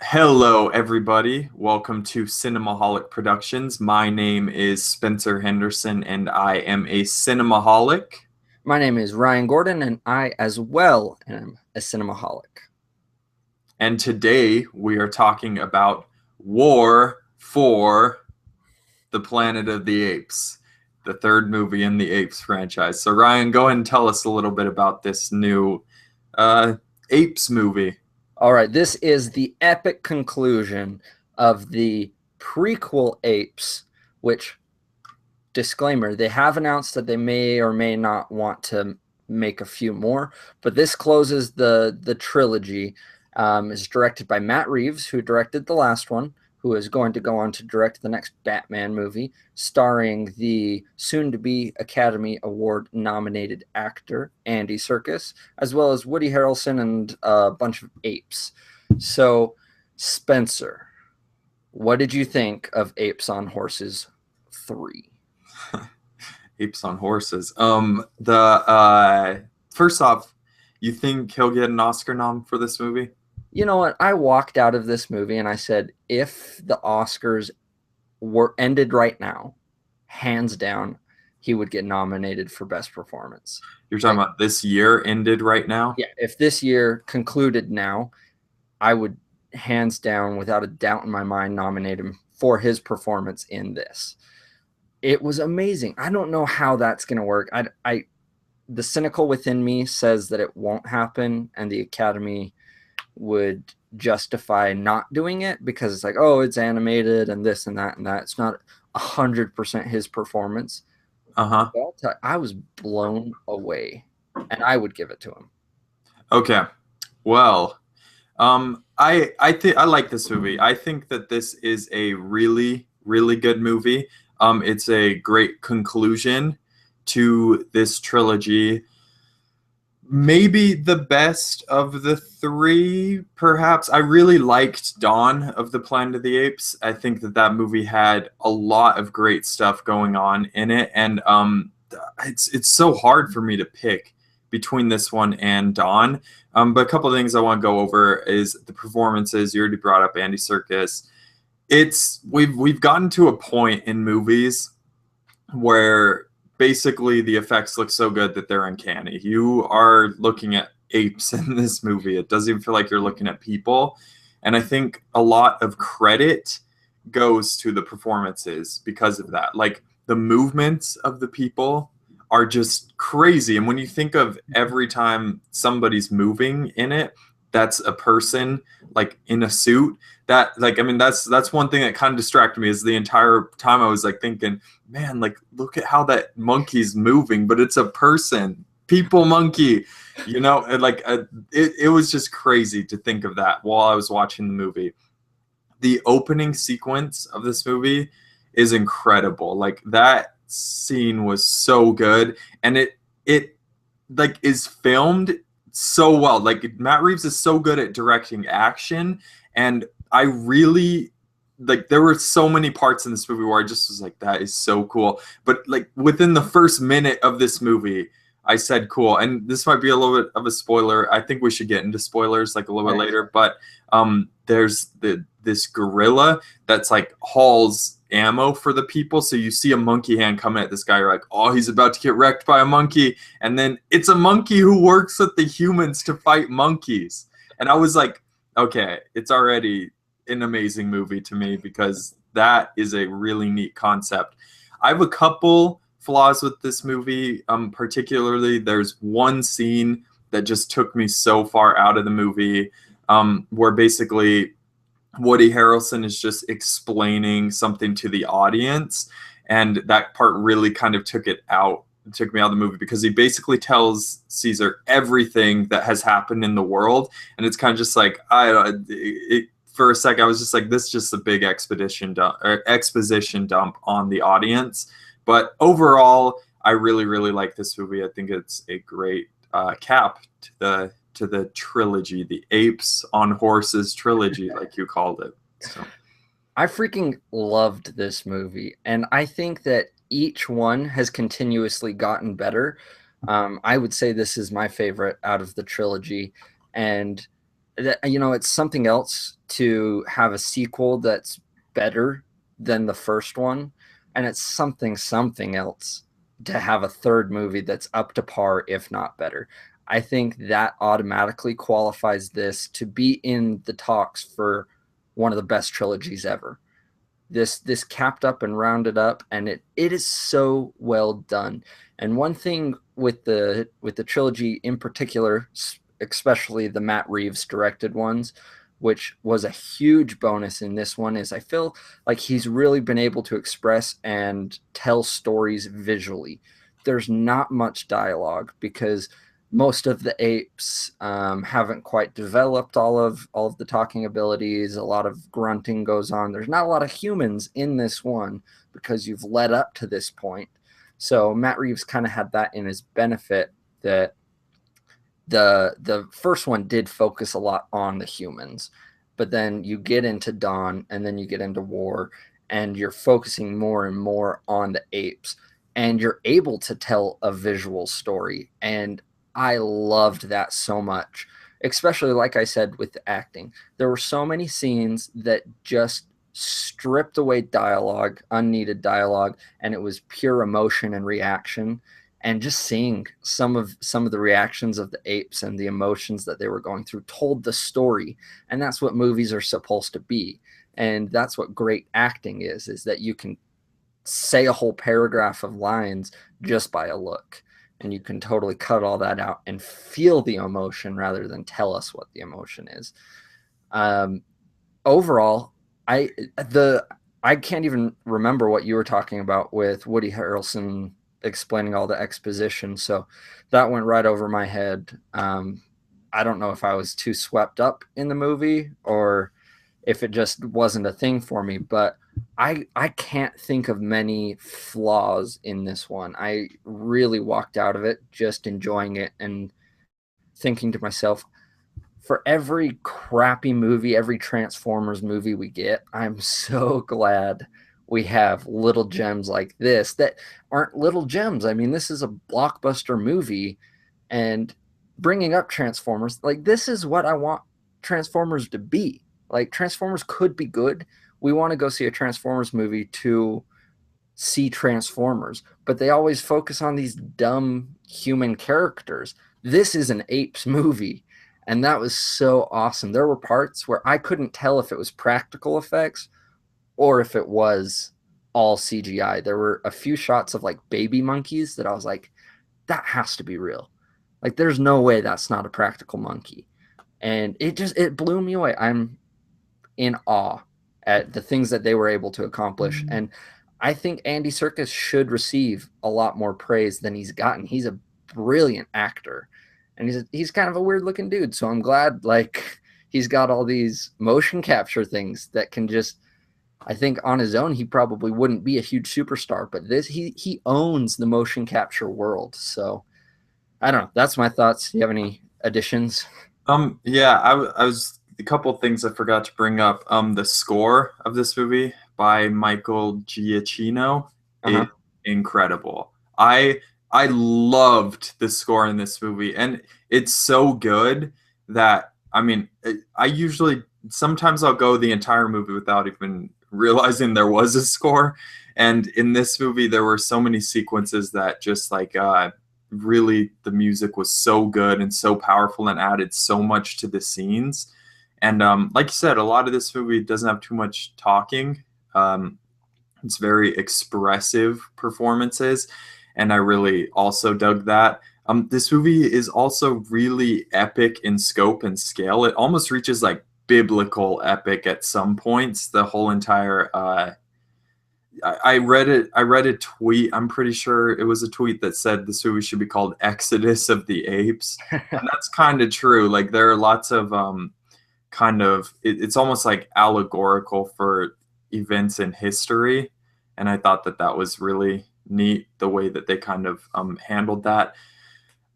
Hello, everybody. Welcome to Cinemaholic Productions. My name is Spencer Henderson, and I am a cinemaholic. My name is Ryan Gordon, and I as well am a cinemaholic. And today we are talking about War for the Planet of the Apes, the third movie in the Apes franchise. So, Ryan, go ahead and tell us a little bit about this new uh, Apes movie. All right, this is the epic conclusion of the prequel Apes, which, disclaimer, they have announced that they may or may not want to make a few more, but this closes the trilogy. Is directed by Matt Reeves, who directed the last one, who is going to go on to direct the next Batman movie, starring the soon-to-be Academy Award nominated actor Andy Serkis, as well as Woody Harrelson and a bunch of apes. So, Spencer, what did you think of Apes on Horses 3? Apes on horses. The First off, you think he'll get an Oscar nom for this movie? You know what? I walked out of this movie and I said, if the Oscars were ended right now, hands down, he would get nominated for Best Performance. You're talking Like, about this year ended right now? yeah, if this year concluded now, I would hands down, without a doubt in my mind, nominate him for his performance in this. It was amazing. I don't know how that's going to work. The cynical within me says that it won't happen, and the Academy would justify not doing it because it's like, oh, it's animated and this and that and that. It's not 100% his performance. Uh-huh. I was blown away, and I would give it to him. Okay. Well, I think I like this movie. I think that this is a really, really good movie. It's a great conclusion to this trilogy. Maybe the best of the three, perhaps. I really liked Dawn of the Planet of the Apes. I think that that movie had a lot of great stuff going on in it, and it's so hard for me to pick between this one and Dawn. But a couple of things I want to go over is the performances. You already brought up Andy Serkis. We've gotten to a point in movies where basically the effects look so good that they're uncanny. You are looking at apes in this movie. It doesn't even feel like you're looking at people. And I think a lot of credit goes to the performances because of that. Like the movements of the people are just crazy. And when you think of every time somebody's moving in it, that's a person like in a suit. That like I mean that's one thing that kind of distracted me is the entire time I was like thinking, man, like look at how that monkey's moving, but it's a person, people monkey, and like it was just crazy to think of that while I was watching the movie. The opening sequence of this movie is incredible. Like that scene was so good, and it like is filmed so well. Like Matt Reeves is so good at directing action, and I really like there were so many parts in this movie where I just was like, that is so cool. But like within the first minute of this movie, I said cool. And this might be a little bit of a spoiler. I think we should get into spoilers like a little bit later. But there's this gorilla that's like hauls ammo for the people. So you see a monkey hand coming at this guy. You're like, oh, he's about to get wrecked by a monkey. And then it's a monkey who works with the humans to fight monkeys. And I was like, okay, it's already an amazing movie to me because that is a really neat concept. I have a couple flaws with this movie. Particularly, there's one scene that just took me so far out of the movie, where basically Woody Harrelson is just explaining something to the audience, and that part really kind of took me out of the movie because he basically tells Caesar everything that has happened in the world, and it's kind of just like for a sec I was just like, this is just a big exposition dump on the audience. But overall, I really, really like this movie. I think it's a great cap to the trilogy, the Apes on Horses trilogy, like you called it. So I freaking loved this movie, and I think that each one has continuously gotten better. I would say this is my favorite out of the trilogy, and It's something else to have a sequel that's better than the first one, and it's something else to have a third movie that's up to par, if not better. I think that automatically qualifies this to be in the talks for one of the best trilogies ever. This capped up and rounded up, and it is so well done. And one thing with the trilogy in particular, especially the Matt Reeves directed ones, which was a huge bonus in this one, is I feel like he's really been able to express and tell stories visually. There's not much dialogue because most of the apes haven't quite developed all of the talking abilities. A lot of grunting goes on. There's not a lot of humans in this one because you've led up to this point. So Matt Reeves kind of had that in his benefit, that the first one did focus a lot on the humans, but then you get into Dawn and then you get into War, and you're focusing more and more on the apes, and you're able to tell a visual story. And I loved that so much, especially like I said with the acting. There were so many scenes that just stripped away dialogue, unneeded dialogue, and it was pure emotion and reaction. And just seeing some of the reactions of the apes and the emotions that they were going through told the story. And that's what movies are supposed to be. And that's what great acting is that you can say a whole paragraph of lines just by a look, and you can totally cut all that out and feel the emotion rather than tell us what the emotion is. um, Overall, I the I can't even remember what you were talking about with Woody Harrelson explaining all the exposition, so that went right over my head. I don't know if I was too swept up in the movie or if it just wasn't a thing for me, but I can't think of many flaws in this one. I really walked out of it just enjoying it and thinking to myself, for every crappy movie, every Transformers movie we get, I'm so glad we have little gems like this that aren't little gems. I mean, this is a blockbuster movie, and bringing up Transformers, like, this is what I want Transformers to be. Like, Transformers could be good. We want to go see a Transformers movie to see Transformers, but they always focus on these dumb human characters. This is an apes movie, and that was so awesome. There were parts where I couldn't tell if it was practical effects or if it was all CGI. There were a few shots of like baby monkeys that I was like, that has to be real. Like, there's no way that's not a practical monkey. And it blew me away. I'm in awe at the things that they were able to accomplish. And I think Andy Serkis should receive a lot more praise than he's gotten. He's a brilliant actor, and he's kind of a weird looking dude. So I'm glad, like, he's got all these motion capture things that can just, I think on his own he probably wouldn't be a huge superstar, but this he owns the motion capture world. So I don't know. That's my thoughts. Do you have any additions? Yeah, I was a couple things I forgot to bring up. The score of this movie by Michael Giacchino is Uh-huh. incredible. I loved the score in this movie, and it's so good that I mean, I usually sometimes I'll go the entire movie without even realizing there was a score. And in this movie, there were so many sequences that just like really the music was so good and so powerful and added so much to the scenes. And like you said, a lot of this movie doesn't have too much talking. Um, it's very expressive performances, and I really also dug that. This movie is also really epic in scope and scale. It almost reaches like biblical epic at some points. The whole entire I read it. I read a tweet. I'm pretty sure it was a tweet that said this movie should be called Exodus of the Apes, and that's kind of true. Like there are lots of it's almost like allegorical for events in history, and I thought that that was really neat the way that they kind of handled that.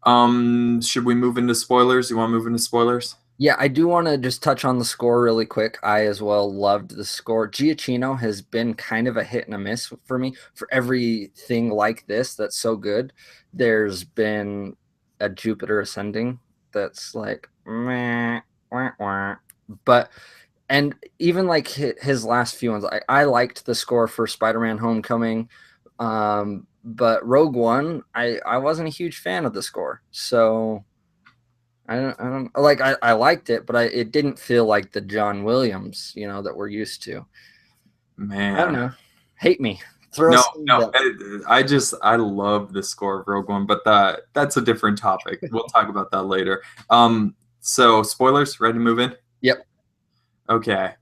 Should we move into spoilers? You want to move into spoilers? Yeah, I do want to just touch on the score really quick. I as well loved the score. Giacchino has been kind of a hit and a miss for me. For everything like this that's so good, there's been a Jupiter Ascending that's like meh. wah, wah. But and even like his last few ones, I liked the score for Spider-Man Homecoming. But Rogue One, I wasn't a huge fan of the score. So I don't like I liked it, but it didn't feel like the John Williams, that we're used to. I don't Man. know. Hate me. Throw No, some no. I love the score of Rogue One, but that's a different topic. We'll talk about that later. So spoilers, ready to move in? Yep. Okay.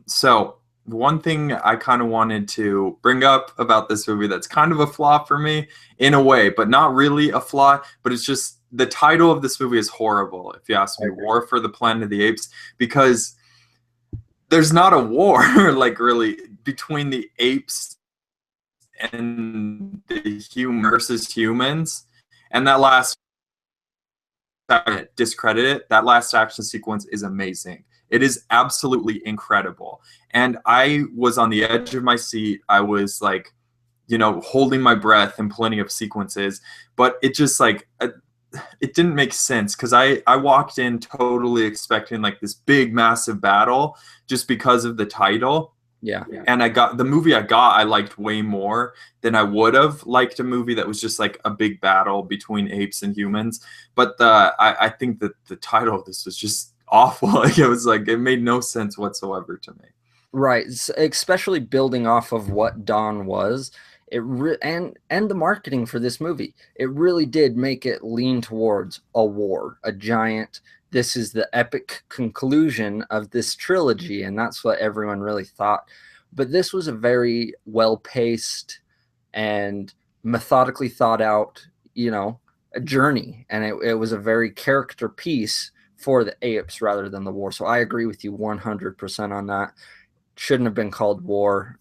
So one thing I kind of wanted to bring up about this movie that's kind of a flaw for me in a way, but not really a flaw, but it's just the title of this movie is horrible, if you ask me, War for the Planet of the Apes, because there's not a war like really between the apes and the human versus humans. And that last discredit it, that last action sequence is amazing. It is absolutely incredible. And I was on the edge of my seat. I was like, holding my breath in plenty of sequences, but it just like it didn't make sense because I walked in totally expecting like this big massive battle just because of the title. Yeah. And the movie I liked way more than I would have liked a movie that was just like a big battle between apes and humans. But I think that the title of this was just awful. Like it made no sense whatsoever to me. Right, especially building off of what Dawn was. And the marketing for this movie, it really did make it lean towards a war, a giant. This is the epic conclusion of this trilogy, and that's what everyone really thought. But this was a very well paced and methodically thought out, a journey, and it was a very character piece for the apes rather than the war. So I agree with you 100% on that. Shouldn't have been called War.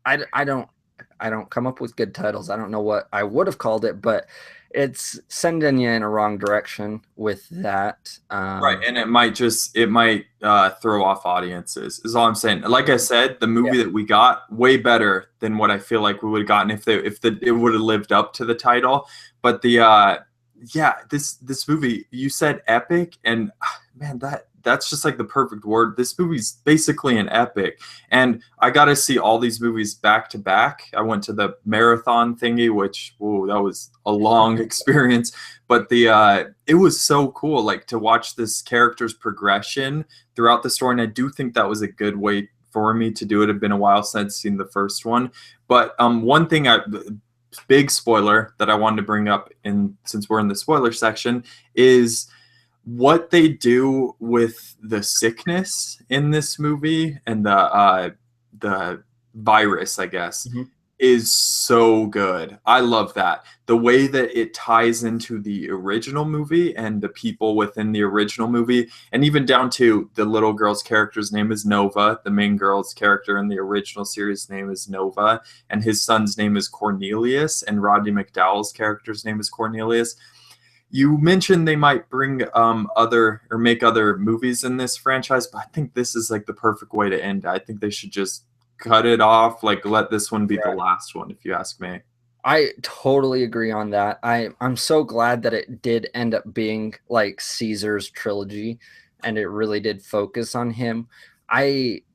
I don't come up with good titles. I don't know what I would have called it, but it's sending you in a wrong direction with that. Right, and it might throw off audiences. Is all I'm saying. Like I said, the movie that we got way better than what I feel like we would have gotten if it would have lived up to the title. But this movie, you said epic, and man, that's just like the perfect word. This movie's basically an epic, and I got to see all these movies back to back. I went to the marathon thingy, which that was a long experience, but it was so cool, like to watch this character's progression throughout the story. And I do think that was a good way for me to do it. It'd been a while since I'd seen the first one, but one thing big spoiler that I wanted to bring up since we're in the spoiler section is what they do with the sickness in this movie and the virus, I guess, is so good. I love that. The way that it ties into the original movie and the people within the original movie, and even down to the little girl's character's name is Nova. The main girl's character in the original series name is Nova, and his son's name is Cornelius, and Rodney McDowell's character's name is Cornelius. You mentioned they might bring make other movies in this franchise, but I think this is like the perfect way to end. I think they should just cut it off, like let this one be the last one, if you ask me. I totally agree on that. I'm so glad that it did end up being like Caesar's trilogy, and it really did focus on him.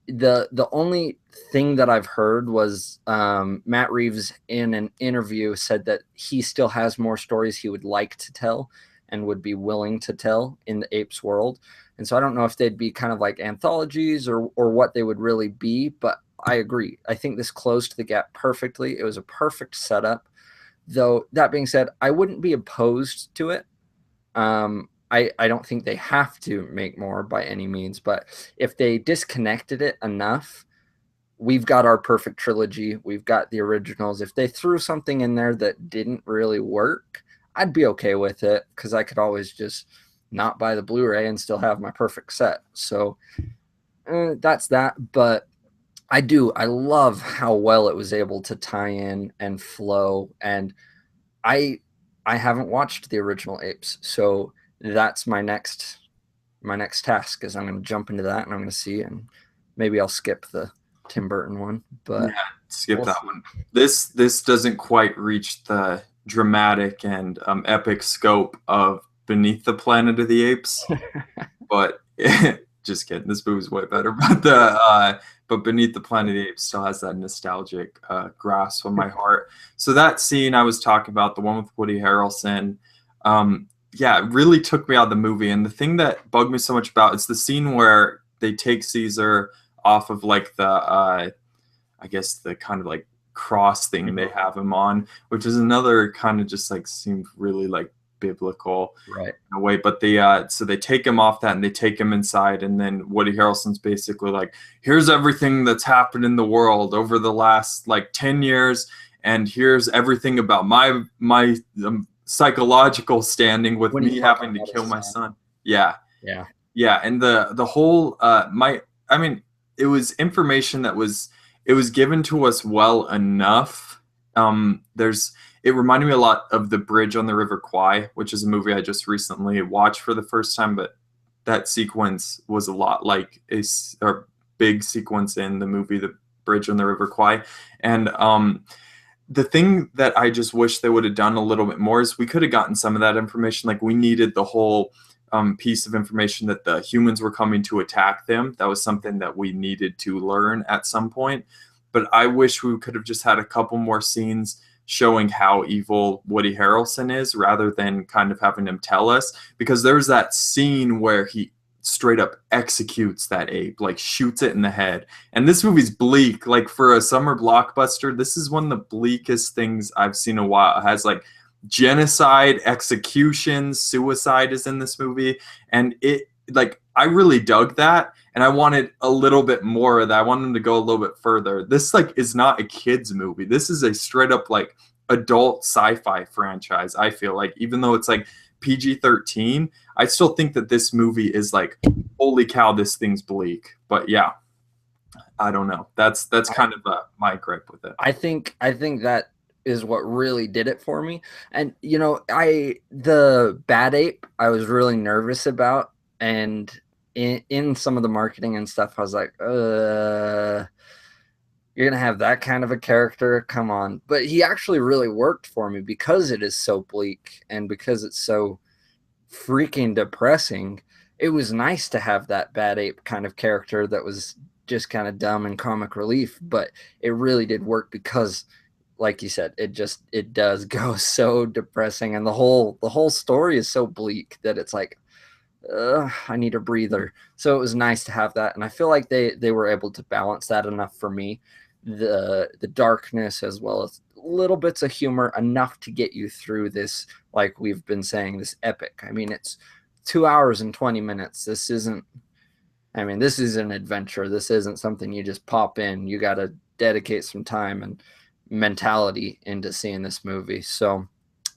The only thing that I've heard was Matt Reeves in an interview said that he still has more stories he would like to tell and would be willing to tell in the Apes world. And so I don't know if they'd be kind of like anthologies or what they would really be, but I agree. I think this closed the gap perfectly. It was a perfect setup. Though that being said, I wouldn't be opposed to it. I don't think they have to make more by any means, but if they disconnected it enough, we've got our perfect trilogy. We've got the originals. If they threw something in there that didn't really work, I'd be okay with it because I could always just not buy the Blu-ray and still have my perfect set. So that's that. But I love how well it was able to tie in and flow. And I haven't watched the original Apes, so that's my next task is I'm going to jump into that and I'm going to see, and maybe I'll skip the Tim Burton one, but yeah, skip that one. This doesn't quite reach the dramatic and epic scope of Beneath the Planet of the Apes. but just kidding. This movie's way better. But Beneath the Planet of the Apes still has that nostalgic grasp on my heart. So that scene I was talking about, the one with Woody Harrelson, yeah, it really took me out of the movie. And the thing that bugged me so much about it's the scene where they take Caesar off of like the I guess the kind of like cross thing they have him on, which is another kind of just like seemed really like biblical Right. in a way. But they so they take him off that and they take him inside, and then Woody Harrelson's basically like, here's everything that's happened in the world over the last like 10 years, and here's everything about my psychological standing with When me he's having talking to about kill his my son. son. Yeah. And the whole I mean, it was information that was given to us well enough. It reminded me a lot of The Bridge on the River Kwai, which is a movie I just recently watched for the first time, but that sequence was a lot like a big sequence in the movie The Bridge on the River Kwai. And the thing that I just wish they would have done a little bit more is we could have gotten some of that information. Like we needed the whole piece of information that the humans were coming to attack them. That was something that we needed to learn at some point. But I wish we could have just had a couple more scenes showing how evil Woody Harrelson is rather than kind of having him tell us. Because there's that scene where he straight up executes that ape, like shoots it in the head. And this movie's bleak. Like for a summer blockbuster, this is one of the bleakest things I've seen in a while. It has like genocide, execution, suicide is in this movie. And it like I really dug that. And I wanted a little bit more of that. I wanted them to go a little bit further. This like is not a kid's movie. This is a straight up like adult sci-fi franchise. I feel like even though it's like PG-13, I still think that this movie is like, holy cow, this thing's bleak. But yeah, I don't know. That's kind of my gripe with it. I think that is what really did it for me. And you know, the Bad Ape I was really nervous about, and in some of the marketing and stuff, I was like, you're gonna have that kind of a character? Come on. But he actually really worked for me because it is so bleak and because it's so freaking depressing. It was nice to have that Bad Ape kind of character that was just kind of dumb and comic relief, but it really did work because, like you said, it does go so depressing, and the whole story is so bleak that it's like, I need a breather. So it was nice to have that, and I feel like they were able to balance that enough for me, the darkness as well as little bits of humor, enough to get you through this, like we've been saying, this epic. I mean, it's 2 hours and 20 minutes. This is an adventure. This isn't something you just pop in. You got to dedicate some time and mentality into seeing this movie. So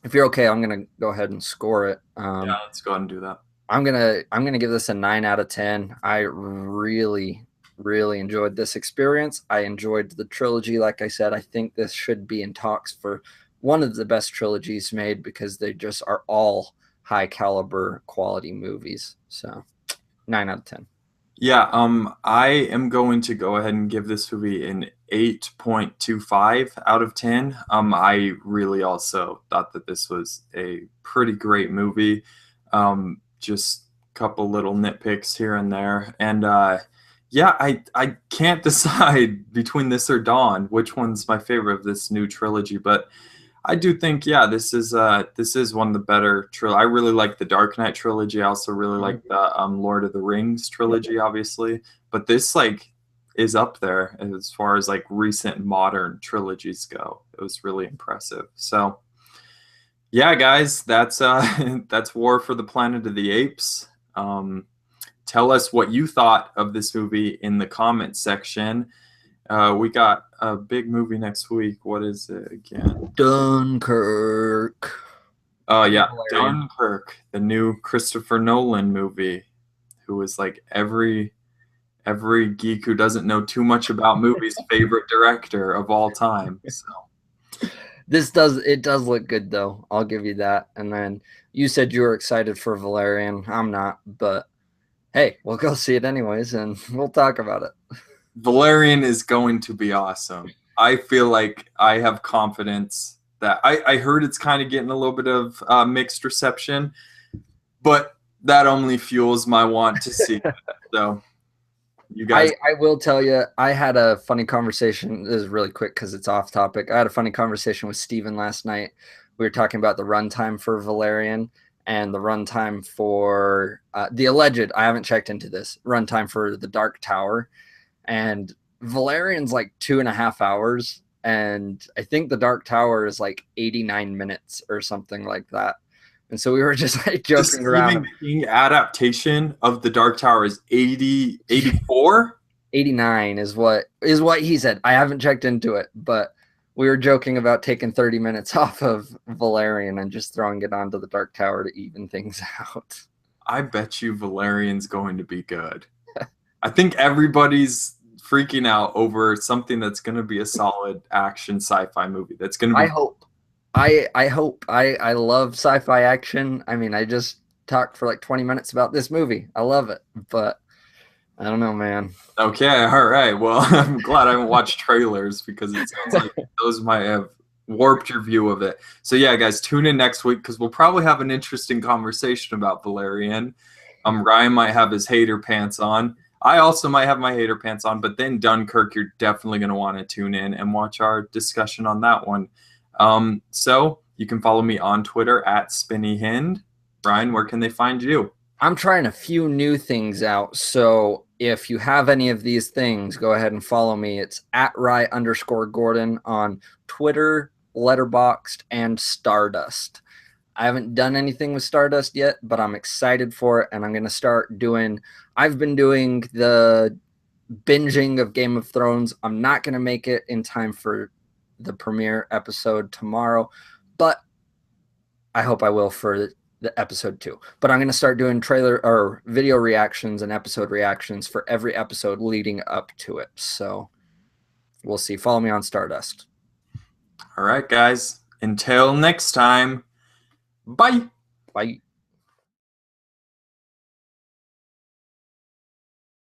if you're okay, I'm going to go ahead and score it. Yeah, let's go ahead and do that. I'm gonna give this a 9 out of 10. I really enjoyed this experience. I enjoyed the trilogy. Like I said, I think this should be in talks for one of the best trilogies made because they just are all high caliber quality movies. So 9 out of 10. Yeah, I am going to go ahead and give this movie an 8.25 out of 10. I really also thought that this was a pretty great movie. Just a couple little nitpicks here and there. And yeah, I can't decide between this or Dawn, which one's my favorite of this new trilogy. But I do think, yeah, this is one of the better trilogy. I really like the Dark Knight trilogy. I also really like the Lord of the Rings trilogy, obviously. But this like is up there as far as like recent modern trilogies go. It was really impressive. So yeah, guys, that's War for the Planet of the Apes. Tell us what you thought of this movie in the comments section. We got a big movie next week. What is it again? Dunkirk. Oh yeah, Dunkirk, the new Christopher Nolan movie. Who is like every geek who doesn't know too much about movies' favorite director of all time. So. It does look good though. I'll give you that. And then you said you were excited for Valerian. I'm not, but hey, we'll go see it anyways and we'll talk about it. Valerian is going to be awesome. I feel like I have confidence that I heard it's kind of getting a little bit of mixed reception, but that only fuels my want to see it. So you guys, I will tell you, I had a funny conversation. This is really quick because it's off topic. I had a funny conversation with Steven last night. We were talking about the runtime for Valerian and the runtime for the alleged, I haven't checked into this, runtime for the Dark Tower. And Valerian's like 2.5 hours. And I think the Dark Tower is like 89 minutes or something like that. And so we were just like the joking Stephen around. King adaptation of the Dark Tower is 84. 89 is what he said. I haven't checked into it, but we were joking about taking 30 minutes off of Valerian and just throwing it onto the Dark Tower to even things out. I bet you Valerian's going to be good. I think everybody's freaking out over something that's going to be a solid action sci-fi movie. That's going to be. I hope. I hope. I love sci-fi action. I mean, I just talked for like 20 minutes about this movie. I love it, but I don't know, man. Okay, all right. Well, I'm glad I haven't watched trailers because it sounds like those might have warped your view of it. So yeah, guys, tune in next week because we'll probably have an interesting conversation about Valerian. Ryan might have his hater pants on. I also might have my hater pants on, but then Dunkirk, you're definitely going to want to tune in and watch our discussion on that one. So you can follow me on Twitter at SpinnyHind. Ryan, where can they find you? I'm trying a few new things out. So if you have any of these things, go ahead and follow me. It's at Rye_Gordon on Twitter, Letterboxd, and Stardust. I haven't done anything with Stardust yet, but I'm excited for it. And I'm going to start doing, I've been doing the binging of Game of Thrones. I'm not going to make it in time for the premiere episode tomorrow, but I hope I will for the episode 2. But I'm going to start doing trailer or video reactions and episode reactions for every episode leading up to it. So we'll see. Follow me on Stardust. All right, guys. Until next time. Bye. Bye.